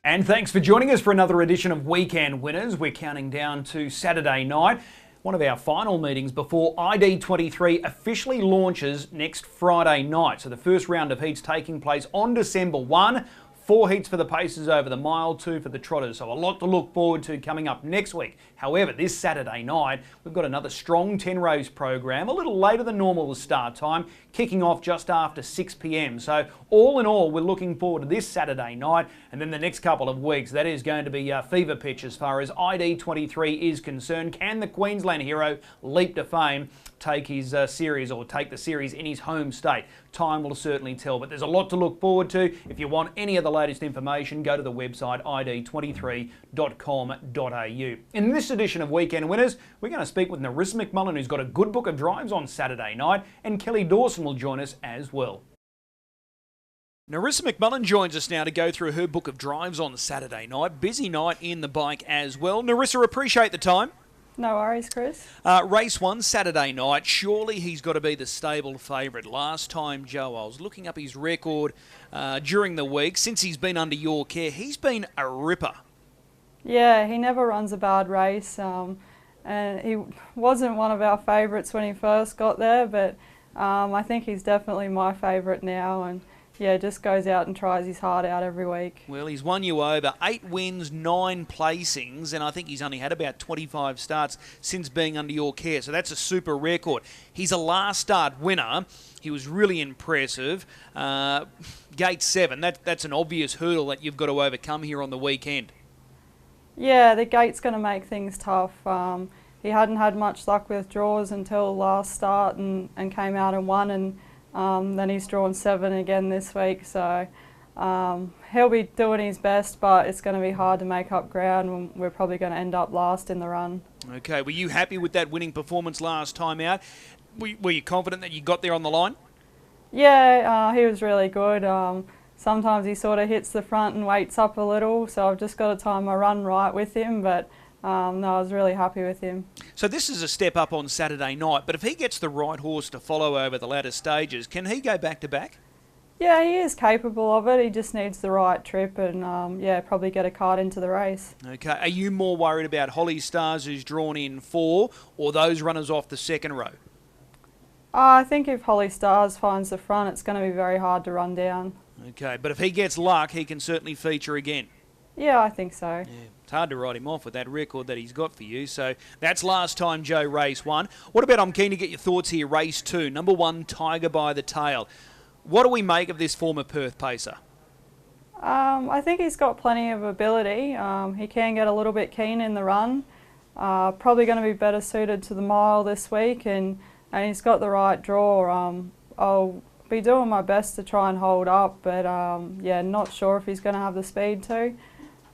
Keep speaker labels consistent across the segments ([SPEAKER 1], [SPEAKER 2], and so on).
[SPEAKER 1] And thanks for joining us for another edition of Weekend Winners. We're counting down to Saturday night, one of our final meetings before ID23 officially launches next Friday night. So the first round of heats taking place on December 1. 4 heats for the pacers over the mile, 2 for the trotters. So a lot to look forward to coming up next week. However, this Saturday night, we've got another strong 10-race program, a little later than normal the start time, kicking off just after 6 p.m. So all in all, we're looking forward to this Saturday night, and then the next couple of weeks, that is going to be a fever pitch as far as ID23 is concerned. Can the Queensland hero leap to fame, take his series or take the series in his home state? Time will certainly tell, but there's a lot to look forward to. If you want any of the latest information, go to the website id23.com.au. In this edition of Weekend Winners, we're going to speak with Narissa McMullen, who's got a good book of drives on Saturday night, and Kelli Dawson will join us as well. Narissa McMullen joins us now to go through her book of drives on Saturday night. Busy night in the bike as well. Narissa, appreciate the time.
[SPEAKER 2] No worries, Chris.
[SPEAKER 1] Race 1 Saturday night. Surely he's got to be the stable favourite. Last time, Joe, I was looking up his record during the week. Since he's been under your care, he's been a ripper.
[SPEAKER 2] Yeah, he never runs a bad race. And he wasn't one of our favourites when he first got there, but I think he's definitely my favourite now. And yeah, just goes out and tries his heart out every week.
[SPEAKER 1] Well, he's won you over 8 wins, 9 placings, and I think he's only had about 25 starts since being under your care, so that's a super record. He's a last start winner. He was really impressive. Gate 7, that's an obvious hurdle that you've got to overcome here on the weekend.
[SPEAKER 2] Yeah, the gate's going to make things tough. He hadn't had much luck with draws until last start and came out and won, and then he's drawn 7 again this week, so he'll be doing his best, but it's going to be hard to make up ground, and we're probably going to end up last in the run.
[SPEAKER 1] Okay, were you happy with that winning performance last time out? Were you confident that you got there on the line?
[SPEAKER 2] Yeah, he was really good. Sometimes he sort of hits the front and waits up a little, so I've just got to time my run right with him, but no, I was really happy with him.
[SPEAKER 1] So this is a step up on Saturday night, but if he gets the right horse to follow over the latter stages, can he go back-to-back?
[SPEAKER 2] Yeah, he is capable of it. He just needs the right trip and, yeah, probably get a card into the race.
[SPEAKER 1] Okay. Are you more worried about Holly Stars, who's drawn in 4, or those runners off the second row?
[SPEAKER 2] I think if Holly Stars finds the front, it's going to be very hard to run down.
[SPEAKER 1] Okay, but if he gets luck, he can certainly feature again.
[SPEAKER 2] Yeah, I think so.
[SPEAKER 1] Yeah, it's hard to write him off with that record that he's got for you. So that's last time, Joe, race 1. What about, I'm keen to get your thoughts here, race 2. Number 1, Tiger by the Tail. What do we make of this former Perth pacer?
[SPEAKER 2] I think he's got plenty of ability. He can get a little bit keen in the run. Probably going to be better suited to the mile this week, and he's got the right draw. I'll be doing my best to try and hold up, but yeah, not sure if he's going to have the speed to.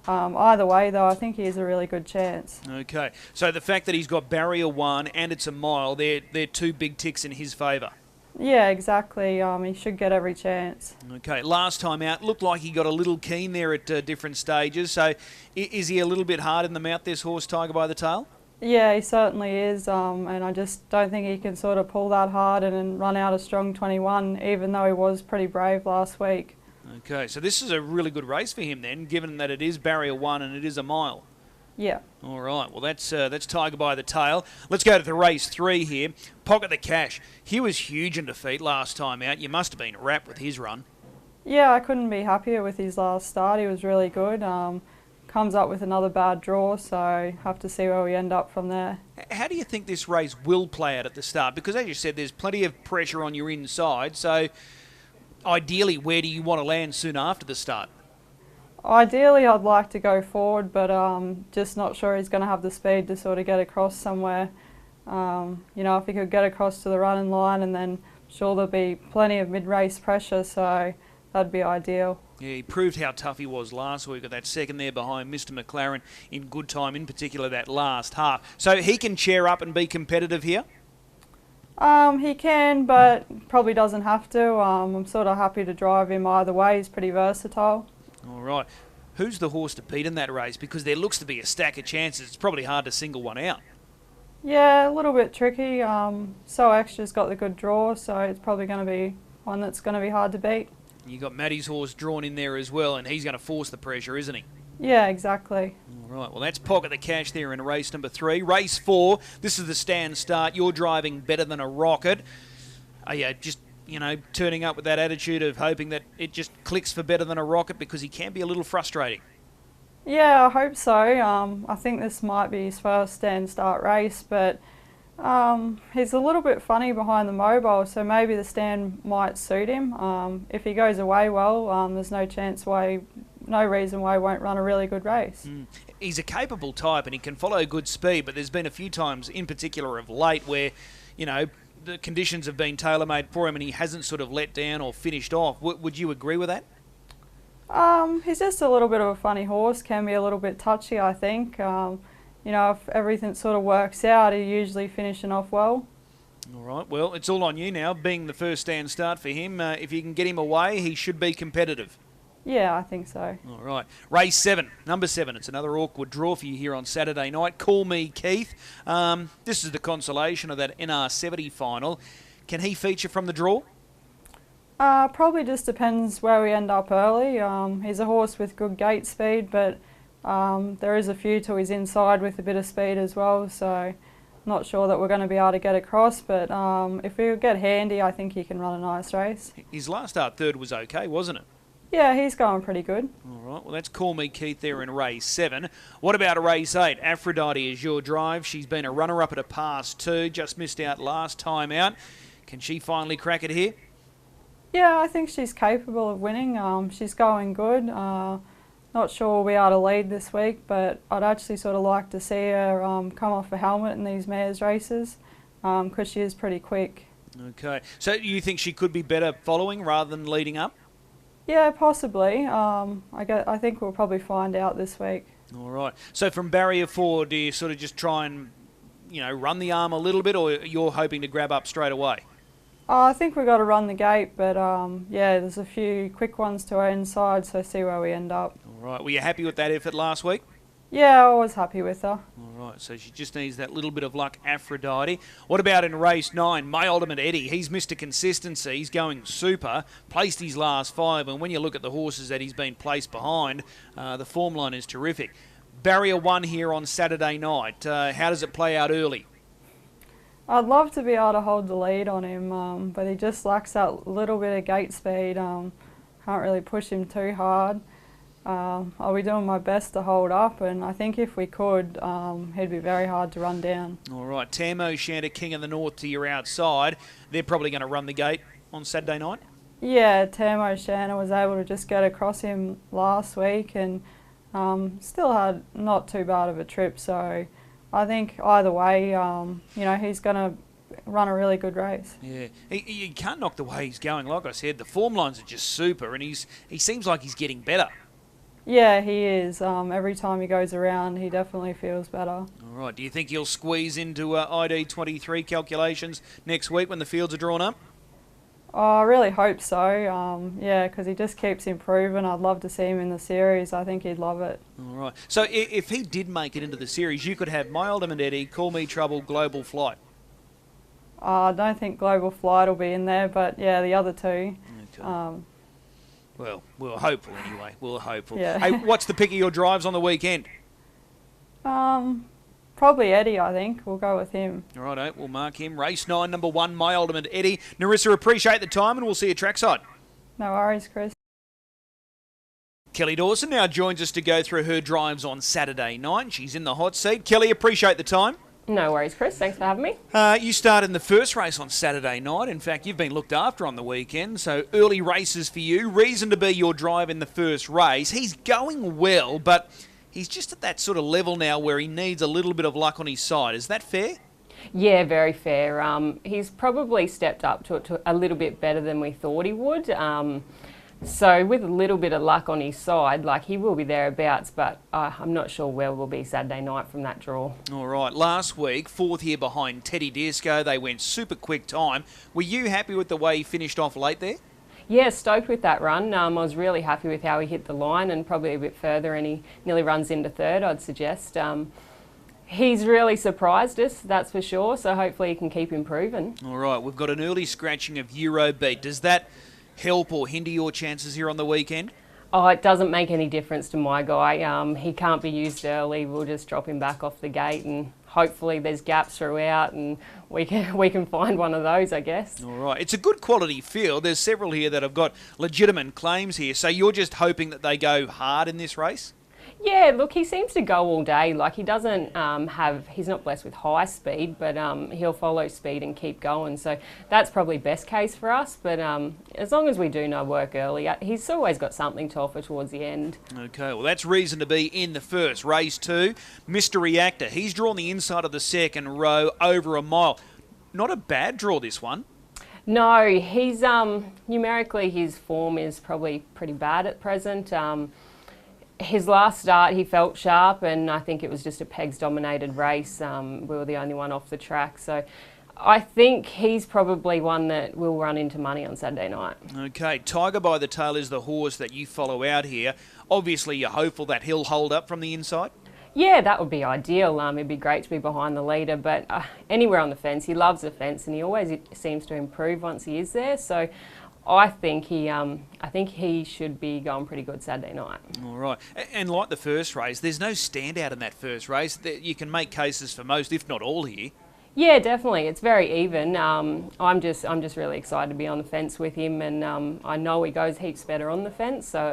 [SPEAKER 2] Either way, though, I think he has a really good chance.
[SPEAKER 1] Okay, so the fact that he's got barrier 1 and it's a mile, they're 2 big ticks in his favour.
[SPEAKER 2] Yeah, exactly. He should get every chance.
[SPEAKER 1] Okay, last time out, looked like he got a little keen there at different stages. So is he a little bit hard in the mouth, this horse, Tiger by the Tail?
[SPEAKER 2] Yeah, he certainly is, and I just don't think he can sort of pull that hard and run out a strong 21, even though he was pretty brave last week.
[SPEAKER 1] Okay, so this is a really good race for him then, given that it is barrier 1 and it is a mile.
[SPEAKER 2] Yeah.
[SPEAKER 1] All right, well, that's Tiger by the Tail. Let's go to the race 3 here. Pocket the Cash. He was huge in defeat last time out. You must have been wrapped with his run.
[SPEAKER 2] Yeah, I couldn't be happier with his last start. He was really good. Comes up with another bad draw, so have to see where we end up from there.
[SPEAKER 1] How do you think this race will play out at the start? Because as you said, there's plenty of pressure on your inside, so ideally, where do you want to land soon after the start?
[SPEAKER 2] Ideally, I'd like to go forward, but just not sure he's going to have the speed to sort of get across somewhere. You know, if he could get across to the running line, and then I'm sure there'll be plenty of mid-race pressure, so that'd be ideal.
[SPEAKER 1] Yeah, he proved how tough he was last week. Got that second there behind Mr. McLaren in good time, in particular that last half. So he can cheer up and be competitive here?
[SPEAKER 2] He can, but probably doesn't have to. I'm sort of happy to drive him either way. He's pretty versatile.
[SPEAKER 1] All right. Who's the horse to beat in that race? Because there looks to be a stack of chances. It's probably hard to single one out.
[SPEAKER 2] Yeah, a little bit tricky. So Extra's got the good draw, so it's probably going to be one that's going to be hard to beat.
[SPEAKER 1] You got Matty's horse drawn in there as well, and he's going to force the pressure, isn't he?
[SPEAKER 2] Yeah, exactly.
[SPEAKER 1] All right, well, that's pocket the cash there in race number 3. Race 4, this is the stand start. You're driving better than a rocket. Are you just, turning up with that attitude of hoping that it just clicks for better than a rocket, because he can be a little frustrating?
[SPEAKER 2] Yeah, I hope so. I think this might be his first stand start race, but he's a little bit funny behind the mobile, so maybe the stand might suit him. If he goes away well, there's no reason why he won't run a really good race.
[SPEAKER 1] He's a capable type and he can follow good speed, but there's been a few times in particular of late where, the conditions have been tailor-made for him and he hasn't sort of let down or finished off. Would you agree with that?
[SPEAKER 2] He's just a little bit of a funny horse, can be a little bit touchy, I think. If everything sort of works out, he's usually finishing off well.
[SPEAKER 1] All right, well, it's all on you now, being the first stand start for him. If you can get him away, he should be competitive.
[SPEAKER 2] Yeah, I think so.
[SPEAKER 1] All right. Race 7, number 7. It's another awkward draw for you here on Saturday night. Call Me Keith. This is the consolation of that NR70 final. Can he feature from the draw?
[SPEAKER 2] Probably just depends where we end up early. He's a horse with good gate speed, but there is a few to his inside with a bit of speed as well, so not sure that we're going to be able to get across, but if we get handy, I think he can run a nice race.
[SPEAKER 1] His last start third was okay, wasn't it?
[SPEAKER 2] Yeah, he's going pretty good.
[SPEAKER 1] All right, well, that's Call Me Keith there in race 7. What about race 8? Aphrodite is your drive. She's been a runner-up at a pass 2, just missed out last time out. Can she finally crack it here?
[SPEAKER 2] Yeah, I think she's capable of winning. She's going good. Not sure we'll be able to lead this week, but I'd actually sort of like to see her come off a helmet in these mares races, because she is pretty quick.
[SPEAKER 1] Okay, so you think she could be better following rather than leading up?
[SPEAKER 2] Yeah, possibly. I think we'll probably find out this week.
[SPEAKER 1] All right. So from barrier 4, do you sort of just try and, run the arm a little bit, or you're hoping to grab up straight away?
[SPEAKER 2] I think we've got to run the gate, but yeah, there's a few quick ones to our inside, so see where we end up.
[SPEAKER 1] All right. Were you happy with that effort last week?
[SPEAKER 2] Yeah, I was happy with her.
[SPEAKER 1] All right, so she just needs that little bit of luck, Aphrodite. What about in race 9? My Ultimate Eddie, he's Mr. Consistency. He's going super, placed his last 5, and when you look at the horses that he's been placed behind, the form line is terrific. Barrier 1 here on Saturday night. How does it play out early?
[SPEAKER 2] I'd love to be able to hold the lead on him, but he just lacks that little bit of gate speed. Can't really push him too hard. I'll be doing my best to hold up, and I think if we could, he'd be very hard to run down. All
[SPEAKER 1] right, Tamo Shanter, King of the North to your outside. They're probably going to run the gate on Saturday night?
[SPEAKER 2] Yeah, Tamo Shanter was able to just get across him last week and still had not too bad of a trip, so I think either way, he's going to run a really good race.
[SPEAKER 1] Yeah, you can't knock the way he's going. Like I said, the form lines are just super, and he seems like he's getting better.
[SPEAKER 2] Yeah, he is. Every time he goes around, he definitely feels better.
[SPEAKER 1] All right. Do you think he'll squeeze into ID23 calculations next week when the fields are drawn up?
[SPEAKER 2] Oh, I really hope so. Yeah, because he just keeps improving. I'd love to see him in the series. I think he'd love it.
[SPEAKER 1] All right. So if he did make it into the series, you could have My Ultimate Eddie, Call Me Trouble, Global Flight.
[SPEAKER 2] I don't think Global Flight will be in there, but yeah, the other two.
[SPEAKER 1] Okay. Well, we're hopeful anyway. We're hopeful.
[SPEAKER 2] Yeah.
[SPEAKER 1] Hey, what's the pick of your drives on the weekend?
[SPEAKER 2] Probably Eddie, I think. We'll go with him.
[SPEAKER 1] All right, we'll mark him. Race 9, number 1, My Ultimate Eddie. Narissa, appreciate the time, and we'll see you trackside.
[SPEAKER 2] No worries, Chris.
[SPEAKER 1] Kelli Dawson now joins us to go through her drives on Saturday night. She's in the hot seat. Kelli, appreciate the time.
[SPEAKER 3] No worries, Chris. Thanks for having me.
[SPEAKER 1] You started in the first race on Saturday night. In fact, you've been looked after on the weekend, so early races for you. Reason to be your drive in the first race. He's going well, but he's just at that sort of level now where he needs a little bit of luck on his side. Is that fair?
[SPEAKER 3] Yeah, very fair. He's probably stepped up to it a little bit better than we thought he would. So with a little bit of luck on his side, like he will be thereabouts, but I'm not sure where we'll be Saturday night from that draw.
[SPEAKER 1] All right, last week, 4th here behind Teddy Disco. They went super quick time. Were you happy with the way he finished off late there?
[SPEAKER 3] Yeah, stoked with that run. I was really happy with how he hit the line and probably a bit further, and he nearly runs into 3rd, I'd suggest. He's really surprised us, that's for sure, so hopefully he can keep improving.
[SPEAKER 1] All right, we've got an early scratching of Eurobeat. Does that help or hinder your chances here on the weekend?
[SPEAKER 3] Oh, it doesn't make any difference to my guy. He can't be used early. We'll just drop him back off the gate, and hopefully there's gaps throughout, and we can find one of those, I guess.
[SPEAKER 1] All right. It's a good quality field. There's several here that have got legitimate claims here. So you're just hoping that they go hard in this race?
[SPEAKER 3] Yeah, look, he seems to go all day. Like, he doesn't he's not blessed with high speed, but he'll follow speed and keep going. So that's probably best case for us. But as long as we do no work early, he's always got something to offer towards the end.
[SPEAKER 1] Okay, well, that's reason to be in the first. Race 2, Mr. Reactor. He's drawn the inside of the second row over a mile. Not a bad draw, this one.
[SPEAKER 3] No, he's numerically his form is probably pretty bad at present. His last start, he felt sharp, and I think it was just a pegs-dominated race. We were the only one off the track, so I think he's probably one that will run into money on Saturday night.
[SPEAKER 1] Okay, Tiger by the Tail is the horse that you follow out here. Obviously, you're hopeful that he'll hold up from the inside?
[SPEAKER 3] Yeah, that would be ideal. It'd be great to be behind the leader, but anywhere on the fence, he loves the fence, and he always seems to improve once he is there. So I think he should be going pretty good Saturday night. All
[SPEAKER 1] right, and like the first race, there's no standout in that first race. You can make cases for most, if not all, here.
[SPEAKER 3] Yeah, definitely. It's very even. I'm just really excited to be on the fence with him, and I know he goes heaps better on the fence, so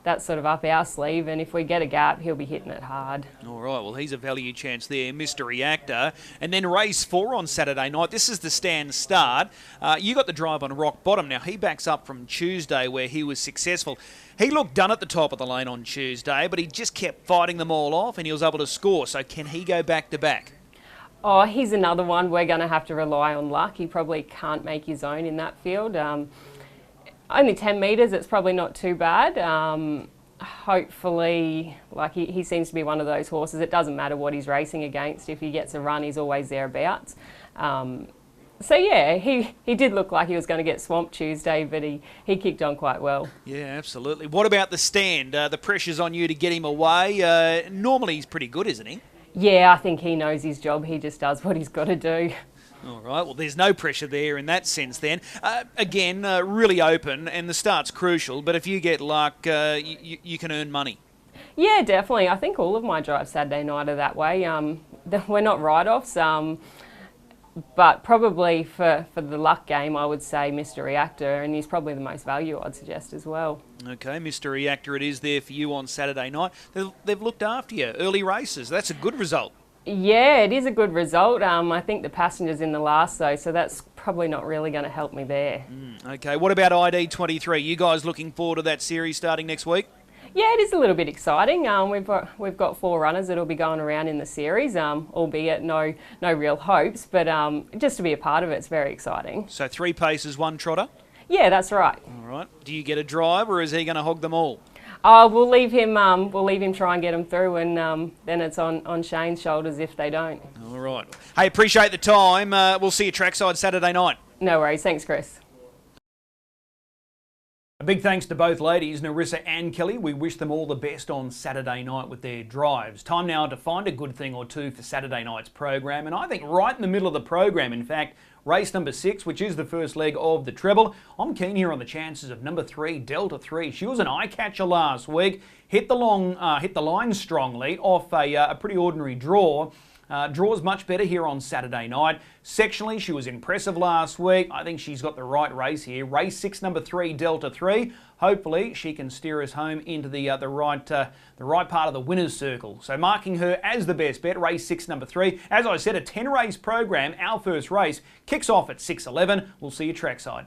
[SPEAKER 3] that's sort of up our sleeve, and if we get a gap, he'll be hitting it hard.
[SPEAKER 1] All right, well, he's a value chance there, Mr. Reactor. And then race 4 on Saturday night. This is the stand start. You got the drive on Rock Bottom. Now, he backs up from Tuesday where he was successful. He looked done at the top of the lane on Tuesday, but he just kept fighting them all off, and he was able to score. So can he go back-to-back?
[SPEAKER 3] Oh, he's another one we're going to have to rely on luck. He probably can't make his own in that field. Only 10 metres, it's probably not too bad. Hopefully, like he seems to be one of those horses, it doesn't matter what he's racing against. If he gets a run, he's always thereabouts. So yeah, he did look like he was going to get swamped Tuesday, but he kicked on quite well.
[SPEAKER 1] Yeah, absolutely. What about the stand? The pressure's on you to get him away. Normally he's pretty good, isn't he?
[SPEAKER 3] Yeah, I think he knows his job. He just does what he's got to do.
[SPEAKER 1] All right, well, there's no pressure there in that sense then. Again, really open, and the start's crucial, but if you get luck, you can earn money.
[SPEAKER 3] Yeah, definitely. I think all of my drives Saturday night are that way. We're not write-offs, but probably for the luck game, I would say Mr. Reactor, and he's probably the most value, I'd suggest, as well.
[SPEAKER 1] Okay, Mr. Reactor, it is there for you on Saturday night. They've looked after you. Early races, that's a good result.
[SPEAKER 3] Yeah, it is a good result. I think the passenger's in the last though, so that's probably not really going to help me there.
[SPEAKER 1] Okay, what about ID 23? You guys looking forward to that series starting next week?
[SPEAKER 3] Yeah, it is a little bit exciting. We've got 4 runners that'll be going around in the series, albeit no real hopes, but just to be a part of it, it's very exciting.
[SPEAKER 1] So 3 paces, 1 trotter?
[SPEAKER 3] Yeah, that's right.
[SPEAKER 1] All right. Do you get a drive, or is he going to hog them all?
[SPEAKER 3] We'll leave him try and get them through, and then it's on Shane's shoulders if they don't.
[SPEAKER 1] All right. Hey, appreciate the time. We'll see you trackside Saturday night.
[SPEAKER 3] No worries. Thanks, Chris.
[SPEAKER 1] A big thanks to both ladies, Narissa and Kelly. We wish them all the best on Saturday night with their drives. Time now to find a good thing or two for Saturday night's program, and I think right in the middle of the program, in fact, race number 6, which is the first leg of the treble. I'm keen here on the chances of number 3, Delta 3. She was an eye-catcher last week, hit the line strongly off a pretty ordinary draw. Draws much better here on Saturday night. Sectionally, she was impressive last week. I think she's got the right race here. Race 6, number 3, Delta 3. Hopefully, she can steer us home into the right part of the winner's circle. So marking her as the best bet, race 6, number 3. As I said, a 10-race program. Our first race kicks off at 6:11. We'll see you trackside.